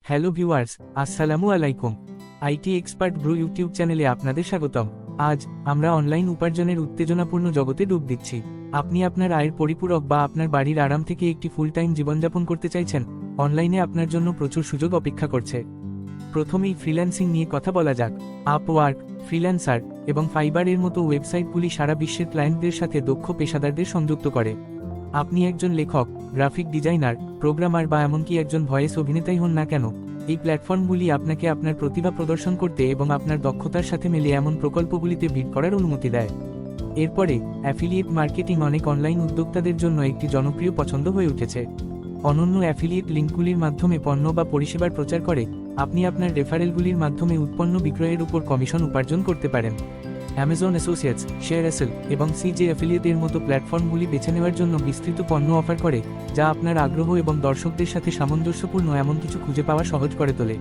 Hello viewers, আসসালামু আলাইকুম। IT expert Bru YouTube চ্যানেলে আপনাদের স্বাগতম। আজ আমরা অনলাইন উপার্জনের উত্তেজনাপূর্ণ জগতে ডুব দিচ্ছি। আপনি আপনার আয়ের পরিপূরক বা আপনার বাড়ির আরাম থেকে একটি ফুল টাইম জীবনযাপন করতে চাইছেন? অনলাইনে আপনার জন্য প্রচুর সুযোগ অপেক্ষা করছে। প্রথমেই ফ্রিল্যান্সিং নিয়ে কথা বলা যাক। আপওয়ার্ক, ফ্রিল্যান্সার এবং ফাইবার এর মতো ওয়েবসাইটগুলি সারা বিশ্বের ক্লায়েন্টদের সাথে দক্ষ পেশাদারদের সংযুক্ত করে। আপনি একজন লেখক, গ্রাফিক ডিজাইনার, প্রোগ্রামার বা এমনকি একজন ভয়েস অভিনেতাই হন না কেন, এই প্ল্যাটফর্মগুলি আপনাকে আপনার প্রতিভা প্রদর্শন করতে এবং আপনার দক্ষতার সাথে মিলে এমন প্রকল্পগুলিতে বিড করার অনুমতি দেয়। এরপরে অ্যাফিলিয়েট মার্কেটিং অনেক অনলাইন উদ্যোক্তাদের জন্য একটি জনপ্রিয় পছন্দ হয়ে উঠেছে। অনন্য অ্যাফিলিয়েট লিঙ্কগুলির মাধ্যমে পণ্য বা পরিষেবার প্রচার করে আপনি আপনার রেফারেলগুলির মাধ্যমে উৎপন্ন বিক্রয়ের উপর কমিশন উপার্জন করতে পারেন। অ্যামাজন অ্যাসোসিয়েটস, শেয়ারএসেল এবং সিজে অ্যাফিলিয়েট এর মতো প্ল্যাটফর্মগুলি বেছে নেওয়ার জন্য বিস্তৃত পণ্য অফার করে, যা আপনার আগ্রহ এবং দর্শকদের সাথে সামঞ্জস্যপূর্ণ এমন কিছু খুঁজে পাওয়া সহজ করে তোলে।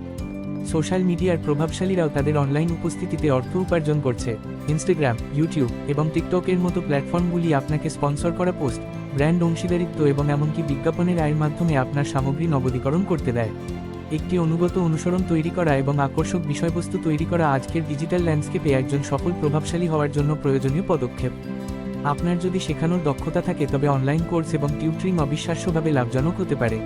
সোশ্যাল মিডিয়ার প্রভাবশালীরাও তাদের অনলাইন উপস্থিতিতে অর্থ উপার্জন করছে। ইনস্টাগ্রাম, ইউটিউব এবং টিকটকের মতো প্ল্যাটফর্মগুলি আপনাকে স্পন্সর করা পোস্ট, ব্র্যান্ড অংশীদারিত্ব এবং এমনকি বিজ্ঞাপনের আয়ের মাধ্যমে আপনার সামগ্রী নগদীকরণ করতে দেয়। একটি অনুগত অনুসরণ তৈরি করা এবং আকর্ষক বিষয়বস্তু তৈরি করা আজকের ডিজিটাল ল্যান্ডস্কেপে একজন সফল প্রভাবশালী হওয়ার জন্য প্রয়োজনীয় পদক্ষেপ। আপনার যদি শেখানোর দক্ষতা থাকে তবে অনলাইন কোর্স এবং টিউটরিং অবিশ্বাস্যভাবে লাভজনক হতে পারে।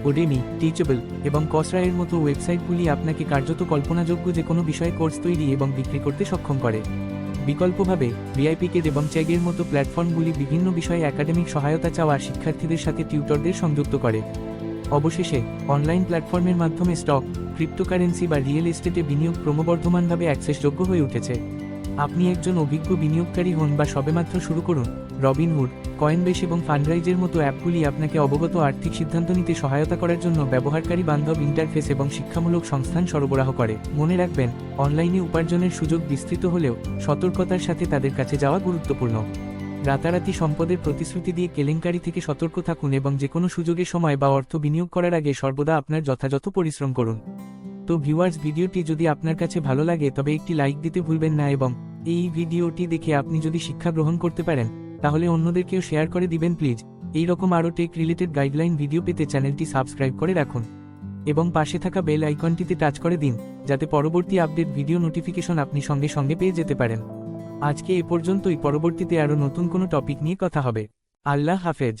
ওডেমি, টিচেবল এবং কসরা এর মতো ওয়েবসাইটগুলি আপনাকে কার্যত কল্পনাযোগ্য যে কোনো বিষয়ে কোর্স তৈরি এবং বিক্রি করতে সক্ষম করে। বিকল্পভাবে ভিআইপিকেড এবং চ্যাগের মতো প্ল্যাটফর্মগুলি বিভিন্ন বিষয়ে একাডেমিক সহায়তা চাওয়া শিক্ষার্থীদের সাথে টিউটরদের সংযুক্ত করে। অবশেষে অনলাইন প্ল্যাটফর্মের মাধ্যমে স্টক, ক্রিপ্টোকারেন্সি বা রিয়েল এস্টেটে বিনিয়োগ ক্রমবর্ধমানভাবে অ্যাক্সেসযোগ্য হয়ে উঠেছে। আপনি একজন অভিজ্ঞ বিনিয়োগকারী হন বা সবেমাত্র শুরু করুন, রবিনহুড, কয়েনবেস এবং ফান্ডরাইজের মতো অ্যাপগুলি আপনাকে অবগত আর্থিক সিদ্ধান্ত নিতে সহায়তা করার জন্য ব্যবহারকারী বান্ধব ইন্টারফেস এবং শিক্ষামূলক সংস্থান সরবরাহ করে। মনে রাখবেন, অনলাইনে উপার্জনের সুযোগ বিস্তৃত হলেও সতর্কতার সাথে তাদের কাছে যাওয়া গুরুত্বপূর্ণ। রাতারাতি সম্পদের প্রতিশ্রুতি দিয়ে কেলেঙ্কারি থেকে সতর্ক থাকুন এবং যে কোনো সুযোগে সময় বা অর্থ বিনিয়োগ করার আগে সর্বদা আপনার যথাযথ পরিশ্রম করুন। তো ভিউয়ার্স, ভিডিওটি যদি আপনার কাছে ভালো লাগে তবে একটি লাইক দিতে ভুলবেন না এবং এই ভিডিওটি দেখে আপনি যদি শিক্ষা গ্রহণ করতে পারেন তাহলে অন্যদেরকেও শেয়ার করে দিবেন প্লিজ। এই রকম আরও টেক রিলেটেড গাইডলাইন ভিডিও পেতে চ্যানেলটি সাবস্ক্রাইব করে রাখুন এবং পাশে থাকা বেল আইকনটিতে টাচ করে দিন, যাতে পরবর্তী আপডেট ভিডিও নোটিফিকেশন আপনি সঙ্গে সঙ্গে পেয়ে যেতে পারেন। আজকে এ পর্যন্তই, পরবর্তীতে আরও নতুন কোনো টপিক নিয়ে কথা হবে। আল্লাহ হাফেজ।